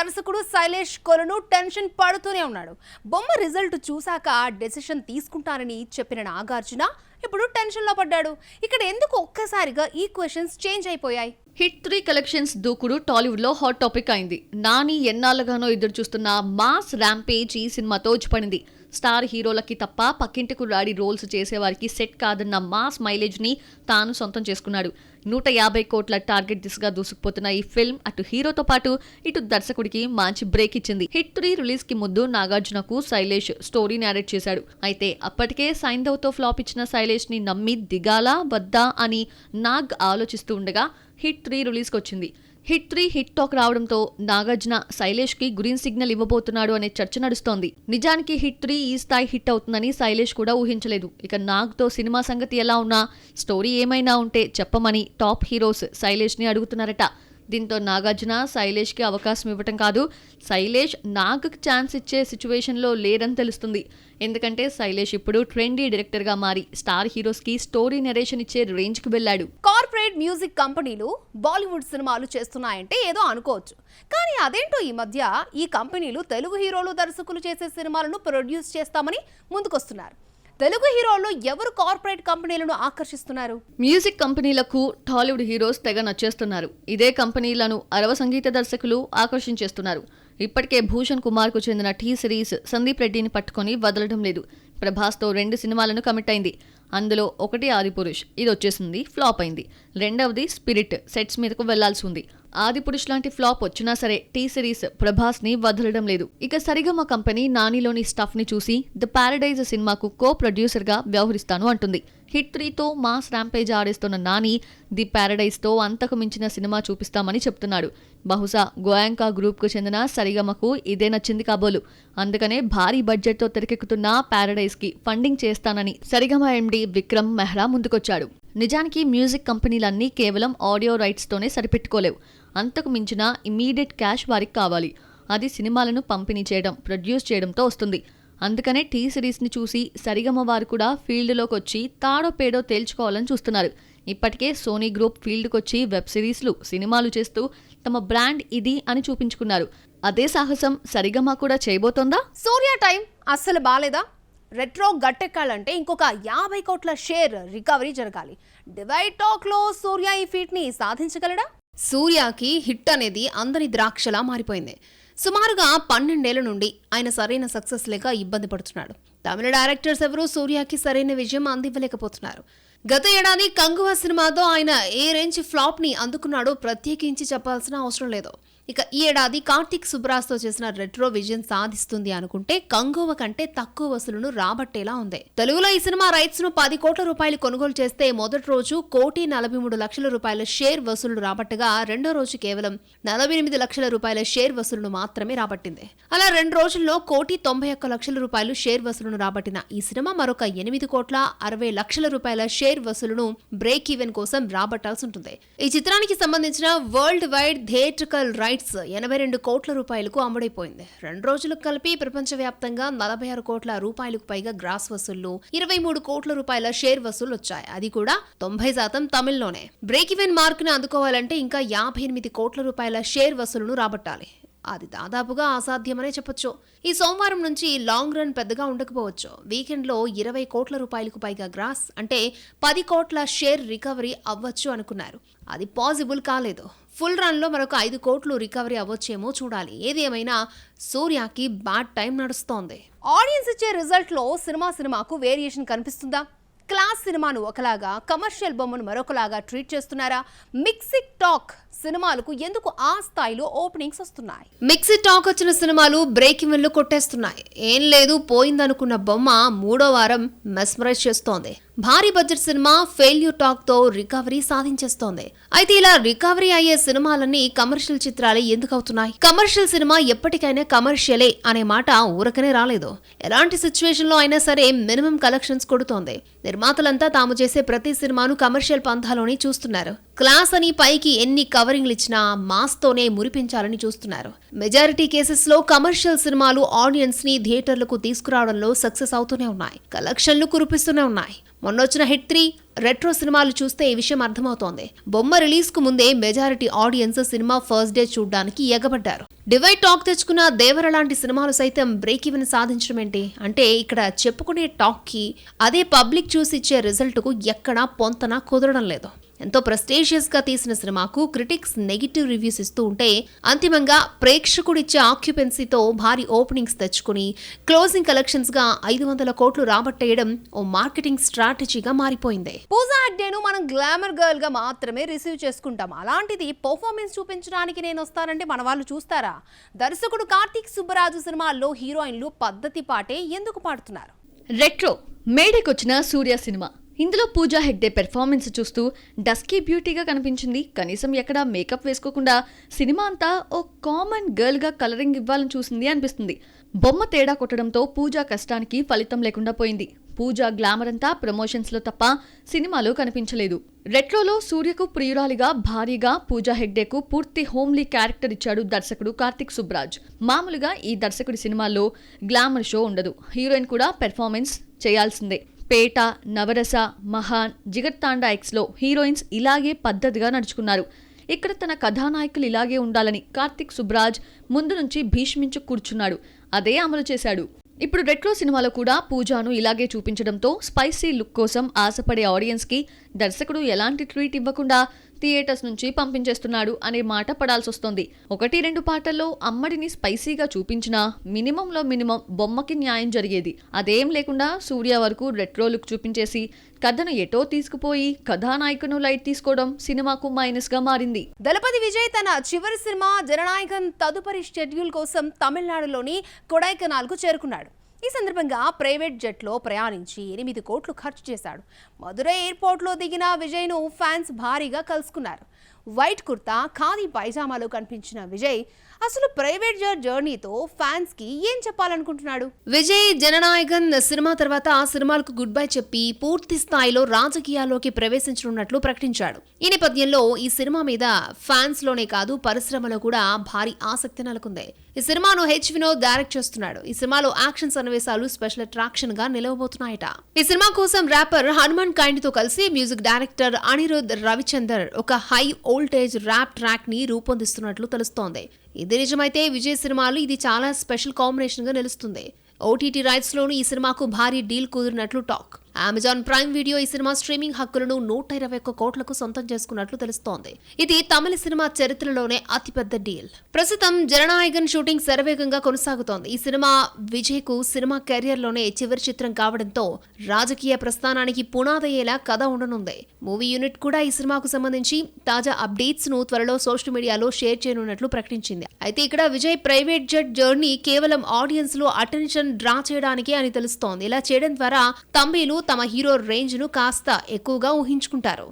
దర్శకుడు శైలేష్ కొలను టెన్షన్ పడుతూనే ఉన్నాడు. బొమ్మ రిజల్ట్ చూశాక డెసిషన్ తీసుకుంటానని చెప్పిన నాగార్జున ఇప్పుడు టెన్షన్ లో పడ్డాడు. ఇక్కడ ఎందుకు ఒక్కసారిగా ఈ క్వశ్చన్స్ చేంజ్ అయిపోయాయి? హిట్ 3 కలెక్షన్స్ దూకుడు టాలీవుడ్ లో హాట్ టాపిక్ అయింది. నాని ఎన్నాళ్ళగానో ఎదురు చూస్తున్న మాస్ ర్యాంపేజ్ ఈ సినిమాతో వచ్చిపడింది. స్టార్ హీరోలకి తప్ప పక్కింటి కుర్రాడి రోల్స్ చేసేవారికి సెట్ కాదన్న మాస్ మైలేజ్ ని తాను సొంతం చేసుకున్నాడు. 150 కోట్ల టార్గెట్ దిశగా దూసుకుపోతున్న ఈ ఫిల్మ్ అటు హీరోతో పాటు ఇటు దర్శకుడికి మంచి బ్రేక్ ఇచ్చింది. హిట్ 3 రిలీజ్ కి ముందు నాగార్జునకు శైలేష్ స్టోరీ నారేట్ చేశాడు. అయితే అప్పటికే సైంధవ్ తో ఫ్లాప్ ఇచ్చిన శైలేష్ ని నమ్మి దిగాలా వద్దా అని నాగ్ ఆలోచిస్తూ ఉండగా హిట్ 3 రిలీజ్ కి వచ్చింది. హిట్ 3 హిట్ టాక్ రావడంతో నాగార్జున శైలేష్ కి గ్రీన్ సిగ్నల్ ఇవ్వబోతున్నాడు అనే చర్చ నడుస్తోంది. నిజానికి హిట్ 3 ఈ స్థాయి హిట్ అవుతుందని శైలేష్ కూడా ఊహించలేదు. ఇక నాగ్ తో సినిమా సంగతి ఎలా ఉన్నా, స్టోరీ ఏమైనా ఉంటే చెప్పమని టాప్ హీరోస్ శైలేష్ ని అడుగుతున్నారట. దీంతో నాగార్జున శైలేష్ కి అవకాశం ఇవ్వటం కాదు, శైలేష్ నాగ్ కి ఛాన్స్ ఇచ్చే సిచ్యువేషన్ లో లేరని తెలుస్తుంది. ఎందుకంటే శైలేష్ ఇప్పుడు ట్రెండీ డైరెక్టర్ గా మారి స్టార్ హీరోస్ కి స్టోరీ నరేషన్ ఇచ్చే రేంజ్ కి వెళ్ళాడు. కార్పొరేట్ మ్యూజిక్ కంపెనీలు బాలీవుడ్ సినిమాలు చేస్తున్నాయంటే ఏదో అనుకోవచ్చు, కానీ అదేంటో ఈ మధ్య ఈ కంపెనీలు తెలుగు హీరోలు దర్శకులు చేసే సినిమాలను ప్రొడ్యూస్ చేస్తామని ముందుకొస్తున్నారు. తెలుగు హీరోలు ఎవరు కార్పొరేట్ కంపెనీలను ఆకర్షిస్తున్నారు? మ్యూజిక్ కంపెనీలకు టాలీవుడ్ హీరోస్ తెగ నచ్చేస్తున్నారు. ఇదే కంపెనీలను అరవ సంగీత దర్శకులు ఆకర్షించేస్తున్నారు. ఇప్పటికే భూషణ్ కుమార్ కు చెందిన టీ సిరీస్ సందీప్ రెడ్డిని పట్టుకొని వదలడం లేదు. ప్రభాస్తో 2 సినిమాలను కమిట్ అయింది. అందులో ఒకటి ఆదిపురుష్, ఇది వచ్చేసింది, ఫ్లాప్ అయింది. రెండవది స్పిరిట్, సెట్స్ మీదకు వెళ్లాల్సి ఉంది. ఆదిపురుష్ లాంటి ఫ్లాప్ వచ్చినా సరే టీ సిరీస్ ప్రభాస్ ని వదలడం లేదు. ఇక సరిగమ కంపెనీ నానిలోని స్టఫ్ ని చూసి ద ప్యారడైజ్ సినిమాకు కో ప్రొడ్యూసర్ గా వ్యవహరిస్తాను అంటుంది. హిట్ 3తో మాస్ ర్యాంపేజ్ ఆడేస్తున్న నాని ది ప్యారడైజ్ తో అంతకు మించిన సినిమా చూపిస్తామని చెప్తున్నాడు. బహుశా గోయాంకా గ్రూప్ కు చెందిన సరిగమకు ఇదే నచ్చింది కాబోలు. అందుకనే భారీ బడ్జెట్ తో తెరకెక్కుతున్న ప్యారడైజ్ కి ఫండింగ్ చేస్తానని సరిగమ ఎండి విక్రమ్ మెహ్రా ముందుకొచ్చాడు. నిజానికి మ్యూజిక్ కంపెనీలన్నీ కేవలం ఆడియో రైట్స్ తోనే సరిపెట్టుకోలేవు. అంతకు మించిన ఇమీడియట్ క్యాష్ వారికి కావాలి. అది సినిమాలను పంపిణీ చేయడం, ప్రొడ్యూస్ చేయడంతో వస్తుంది. అందుకనే టీ సిరీస్ ని చూసి సరిగమ వారు కూడా ఫీల్డ్లోకి వచ్చి తాడో పేడో తేల్చుకోవాలని చూస్తున్నారు. ఇప్పటికే సోనీ గ్రూప్ ఫీల్డ్కొచ్చి వెబ్ సిరీస్లు, సినిమాలు చేస్తూ తమ బ్రాండ్ ఇది అని చూపించుకున్నారు. అదే సాహసం సరిగమ కూడా చేయబోతోందా? సూర్య టైం అస్సలు బాలేదా? రెట్రో గట్టెక్కాలంటే ఇంకొక 50 కోట్ల షేర్ రికవరీ జరగాలి. డివైడ్ టాక్ లో సూర్య ఈ ఫీట్ ని సాధించగలడా? సూర్యకి హిట్ అనేది అందరి ద్రాక్షలా మారిపోయింది. సుమారుగా 12 ఏళ్ల నుండి ఆయన సరైన సక్సెస్ లేక ఇబ్బంది పడుతున్నాడు. తమిళ డైరెక్టర్స్ ఎవరూ సూర్యకి సరైన విజయం అందివ్వలేకపోతున్నారు. గత ఏడాది కంగువా సినిమాతో ఆయన ఏ రేంజ్ ఫ్లాప్ ని అందుకున్నాడో ప్రత్యేకించి చెప్పాల్సిన అవసరం లేదు. ఇక ఈ ఏడాది కార్తిక్ సుబ్రాస్తో చేసిన రెట్రో విజయం సాధిస్తుంది అనుకుంటే కంగువ కంటే తక్కువ వసూలును రాబట్టేలా ఉంది. తెలుగులో ఈ సినిమా రైట్స్ ను 10 కోట్ల రూపాయలు కొనుగోలు చేస్తే మొదటి రోజు 1,43,00,000 రూపాయల షేర్ వసూలు రాబట్టగా రెండో రోజు కేవలం 48 లక్షల రూపాయల షేర్ వసూలును మాత్రమే రాబట్టింది. అలా 2 రోజుల్లో 1,91,00,000 రూపాయలు షేర్ వసూలును రాబట్టిన ఈ సినిమా మరొక 8,60,00,000 రూపాయల షేర్ వసూలును బ్రేక్ ఈవెన్ కోసం రాబట్టాల్సి ఉంటుంది. ఈ చిత్రానికి సంబంధించిన వరల్డ్ వైడ్ థియేట్రికల్ రైట్స్ 82 కోట్ల రూపాయలకు అమ్ముడైపోయింది. 2 రోజులకు కలిపి ప్రపంచవ్యాప్తంగా 46 కోట్ల రూపాయలకు పైగా గ్రాస్ వసూళ్లు, 23 కోట్ల రూపాయల షేర్ వసూళ్లు వచ్చాయి. అది కూడా 90% తమిళ్లోనే. బ్రేక్ ఈవెన్ మార్క్ ని అందుకోవాలంటే ఇంకా 58 కోట్ల రూపాయల షేర్ వసూలును రాబట్టాలి. అది దాదాపుగా అసాధ్యమనే చెప్పొచ్చు. ఈ సోమవారం నుంచి లాంగ్ రన్ పెద్దగా ఉండకపోవచ్చు. వీకెండ్లో 20 కోట్ల రూపాయలకు పైగా గ్రాస్ అంటే 10 కోట్ల షేర్ రికవరీ అవ్వచ్చు అనుకున్నారు. అది పాసిబుల్ కాలేదు. ఫుల్ రన్లో మరొక 5 కోట్లు రికవరీ అవ్వచ్చేమో చూడాలి. ఏది ఏమైనా సూర్యకి బ్యాడ్ టైం నడుస్తోంది. ఆడియన్స్ ఇచ్చే రిజల్ట్లో సినిమాకు వేరియేషన్ కనిపిస్తుందా? క్లాస్ సినిమాను ఒకలాగా, కమర్షియల్ బొమ్మను మరొకలాగా ట్రీట్ చేస్తున్నారా? మిక్సిడ్ టాక్ సినిమాలకు ఎందుకు ఆ స్థాయిలో ఓపెనింగ్స్ వస్తున్నాయి? మిక్సిడ్ టాక్ వచ్చిన సినిమాలు బ్రేక్ ఈవెన్లు కొట్టేస్తున్నాయి. ఏం లేదు, పోయిందనుకున్న బొమ్మ 3వ వారం మెస్మరైజ్ చేస్తోంది. భారీ బడ్జెట్ సినిమా ఫెయిల్యూర్ టాక్ తో రికవరీ సాధించేస్తోంది. అయితే ఇలా రికవరీ అయ్యే సినిమాలన్నీ కమర్షియల్ చిత్రాలే ఎందుకు అవుతున్నాయి? కమర్షియల్ సినిమా ఎప్పటికైనా కమర్షియలే అనే మాట ఊరకనే రాలేదు. ఎలాంటి సిచ్యువేషన్ లో అయినా సరే మినిమం కలెక్షన్స్ కొడుతోంది. నిర్మాతలంతా తాము చేసే ప్రతి సినిమాను కమర్షియల్ పంథాలోనే చూస్తున్నారు. క్లాస్ అని పైకి ఎన్ని కవరింగ్లు ఇచ్చినా మాస్ తోనే మురిపించాలని చూస్తున్నారు. మెజారిటీ కేసెస్ లో కమర్షియల్ సినిమాలు ఆడియన్స్ ని థియేటర్లకు తీసుకురావడంలో సక్సెస్ అవుతూనే ఉన్నాయి. కలెక్షన్లు కురిపిస్తూనే ఉన్నాయి. మొన్నొచ్చిన హిట్ 3 రెట్రో సినిమాలు చూస్తే ఈ విషయం అర్థమవుతోంది. బొమ్మ రిలీజ్ కు ముందే majority audience cinema first day చూడ్డానికి ఎగబడ్డారు. డివైడ్ టాక్ తెచ్చుకున్న దేవర లాంటి సినిమాలు సైతం బ్రేక్ ఈవెన్ సాధించడం ఏంటి అంటే ఇక్కడ చెప్పుకునే టాక్ కి అదే పబ్లిక్ చూసి ఇచ్చే రిజల్ట్ కు ఎక్కడా పొంతన కుదరడం లేదు. ఎంతో ప్రెస్టీషియస్ గా తీసిన సినిమాకు క్రిటిక్స్ నెగిటివ్ రివ్యూస్ ఇస్తూ ఉంటే అంతిమంగా ప్రేక్షకుడిచ్చే ఆక్యుపెన్సీతో భారీ ఓపెనింగ్స్ తెచ్చుకుని క్లోజింగ్ కలెక్షన్స్ గా 500 కోట్లు రాబట్టేయడం ఓ మార్కెటింగ్ స్ట్రాటజీగా మారిపోయింది. పూజా హెగ్డేను మనం గ్లామర్ గర్ల్ గా మాత్రమే రిసీవ్ చేసుకుంటాం. అలాంటిది పర్ఫార్మెన్స్ చూపించడానికి నేను వస్తానంటే మన వాళ్ళు చూస్తారా? దర్శకుడు కార్తీక్ సుబ్బరాజు సినిమాల్లో హీరోయిన్లు పద్ధతి పాటే ఎందుకు పాడుతున్నారు? రెట్రో మేడేకొచ్చిన సూర్య సినిమా. ఇందులో పూజా హెగ్డే పెర్ఫార్మెన్స్ చూస్తూ డస్కీ బ్యూటీగా కనిపించింది. కనీసం ఎక్కడా మేకప్ వేసుకోకుండా సినిమా అంతా ఓ కామన్ గర్ల్ గా కలరింగ్ ఇవ్వాలని చూసింది అనిపిస్తుంది. బొమ్మ తేడా కొట్టడంతో పూజా కష్టానికి ఫలితం లేకుండా పోయింది. పూజా గ్లామర్ అంతా ప్రమోషన్స్ లో తప్ప సినిమాలో కనిపించలేదు. రెట్రోలో సూర్యకు ప్రియురాలిగా భారీగా పూజా హెగ్డేకు పూర్తి హోమ్లీ క్యారెక్టర్ ఇచ్చాడు దర్శకుడు కార్తీక్ సుబ్బరాజ్. మామూలుగా ఈ దర్శకుడి సినిమాల్లో గ్లామర్ షో ఉండదు. హీరోయిన్ కూడా పెర్ఫార్మెన్స్ చేయాల్సిందే. పేట, నవరస, మహాన్, జిగర్తాండా ఎక్స్లో హీరోయిన్స్ ఇలాగే పద్ధతిగా నడుచుకున్నారు. ఇక్కడ తన కథానాయకులు ఇలాగే ఉండాలని కార్తీక్ సుబ్బరాజ్ ముందు నుంచి భీష్మించు కూర్చున్నాడు. అదే అమలు చేశాడు. ఇప్పుడు రెట్రో సినిమాలో కూడా పూజాను ఇలాగే చూపించడంతో స్పైసీ లుక్ కోసం ఆశపడే ఆడియన్స్ కి దర్శకుడు ఎలాంటి ట్రీట్ ఇవ్వకుండా థియేటర్స్ నుంచి పంపించేస్తున్నాడు అనే మాట పడాల్సొస్తోంది. 1-2 పాటల్లో అమ్మడిని స్పైసీగా చూపించినా మినిమంలో మినిమం బొమ్మకి న్యాయం జరిగేది. అదేం లేకుండా సూర్య వరకు రెట్రో లుక్ చూపించేసి కథను ఎటో తీసుకుపోయి కథానాయకును లైట్ తీసుకోవడం సినిమాకు మైనస్ గా మారింది. దళపతి విజయ్ తన చివరి సినిమా జననాయకన్ తదుపరి షెడ్యూల్ కోసం తమిళనాడులోని కొడైకెనాల్కు చేరుకున్నాడు. ఈ సందర్భంగా ప్రైవేట్ జెట్లో ప్రయాణించి 8 కోట్లు ఖర్చు చేశాడు. మదురై ఎయిర్పోర్ట్లో దిగిన విజయ్ను ఫ్యాన్స్ భారీగా కలుసుకున్నారు. వైట్ కుర్తా, ఖాదీ పైజామాలో కనిపించిన విజయ్ అసలు ప్రైవేట్ జెట్ జర్నీతో ఫ్యాన్స్ కి ఏం చెప్పాలనుకుంటున్నాడు? విజయ్ జననాయకన్ సినిమా తర్వాత ఆ సినిమాలకు గుడ్ బై చెప్పి పూర్తి స్థాయిలో రాజకీయాల్లోకి ప్రవేశించనున్నట్లు ప్రకటించాడు. ఈ నేపథ్యంలో ఈ సినిమా మీద ఫ్యాన్స్ లోనే కాదు పరిశ్రమలో కూడా భారీ ఆసక్తి నెలకొంది. ఈ సినిమాను వినోద్ డైరెక్ట్ చేస్తున్నాడు. ఈ సినిమాలో యాక్షన్ సన్నివేశాలు స్పెషల్ అట్రాక్షన్ గా నిలవబోతున్నాయట. ఈ సినిమా కోసం ర్యాపర్ హనుమాన్ కైండ్ తో కలిసి మ్యూజిక్ డైరెక్టర్ అనిరుద్ రవిచందర్ ఒక హై వోల్టేజ్ ర్యాప్ ట్రాక్ ని రూపొందిస్తున్నట్లు తెలుస్తోంది. ఇది నిజమైతే విజయ్ సినిమాలు ఇది చాలా స్పెషల్ కాంబినేషన్ గా నిలుస్తుంది. ఓటీటీ రైట్స్ లోను ఈ సినిమాకు భారీ డీల్ కుదిరినట్లు టాక్. అమెజాన్ ప్రైమ్ వీడియో ఈ సినిమా స్ట్రీమింగ్ హక్కులను 121 కోట్లకు సొంతం చేసుకున్నట్లు తెలుస్తోంది. ఇది తమిళ సినిమా చరిత్రలోనే అతిపెద్ద డీల్. ప్రస్తుతం జననాయకన్ షూటింగ్ శరవేగంగా కొనసాగుతోంది. ఈ సినిమా విజయ్ కు సినిమా కెరియర్ లోనే చివరి చిత్రం కావడంతో రాజకీయ ప్రస్థానానికి పునాదయ్యేలా కథ ఉండనుంది. మూవీ యూనిట్ కూడా ఈ సినిమాకు సంబంధించి తాజా అప్డేట్స్ ను త్వరలో సోషల్ మీడియాలో షేర్ చేయనున్నట్లు ప్రకటించింది. అయితే ఇక్కడ విజయ్ ప్రైవేట్ జెట్ జర్నీ కేవలం ఆడియన్స్ లో అటెన్షన్ డ్రా చేయడానికే అని తెలుస్తోంది. ఇలా చేయడం ద్వారా తమిళులు తమ హీరో రేంజ్ ను కాస్త ఎక్కువగా ఊహించుకుంటారు.